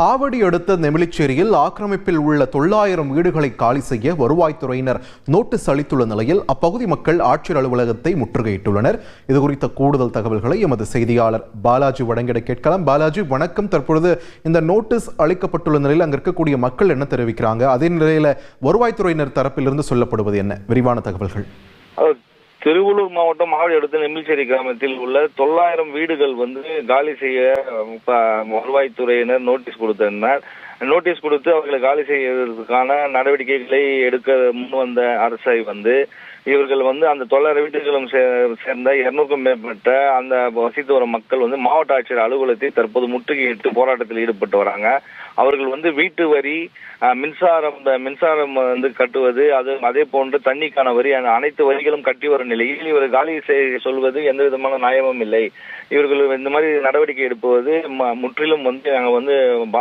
ஆவடி அடுத்த நெமிலிச்சேரியில் ஆக்கிரமிப்பில் உள்ள 900 வீடுகளை காலி செய்ய வருவாய்த்துறையினர் நோட்டீஸ் அளித்துள்ள நிலையில் அப்பகுதி மக்கள் ஆட்சியர் அலுவலகத்தை முற்றுகையிட்டுள்ளனர். இதுகுறித்த கூடுதல் தகவல்களை எமது செய்தியாளர் பாலாஜி வழங்கிட கேட்கலாம். பாலாஜி, வணக்கம். தற்பொழுது இந்த நோட்டீஸ் அளிக்கப்பட்டுள்ள நிலையில் அங்க இருக்கக்கூடிய மக்கள் என்ன தெரிவிக்கிறாங்க? அதே நிலையில வருவாய்த்துறையினர் தரப்பிலிருந்து சொல்லப்படுவது என்ன? விரிவான தகவல்கள். திருவள்ளூர் மாவட்டம் ஆவடி அடுத்த நெமிலிச்சேரி கிராமத்தில் உள்ள 900 வீடுகள் காலி செய்ய வருவாய்த்துறையினர் நோட்டீஸ் கொடுத்திருந்தார். நோட்டீஸ் கொடுத்து அவர்களை காலி செய்வதற்கான நடவடிக்கைகளை எடுக்க முன் வந்த அரசை இவர்கள் அந்த 900 வீடுகளும் சேர்ந்த 200க்கும் மேற்பட்ட அந்த வசித்து வரும் மக்கள் மாவட்ட ஆட்சியர் அலுவலகத்தை தற்போது முற்றுகையிட்டு போராட்டத்தில் ஈடுபட்டு வராங்க. அவர்கள் வீட்டு வரி, மின்சாரம் கட்டுவது, அதே போன்று தண்ணிக்கான வரி, அனைத்து வரிகளும் கட்டி வரும் நிலையில் இவர் காலி செய்ய சொல்வது எந்த விதமான நியாயமும் இல்லை. இவர்கள் இந்த மாதிரி நடவடிக்கை எடுப்பது முற்றிலும் நாங்கள்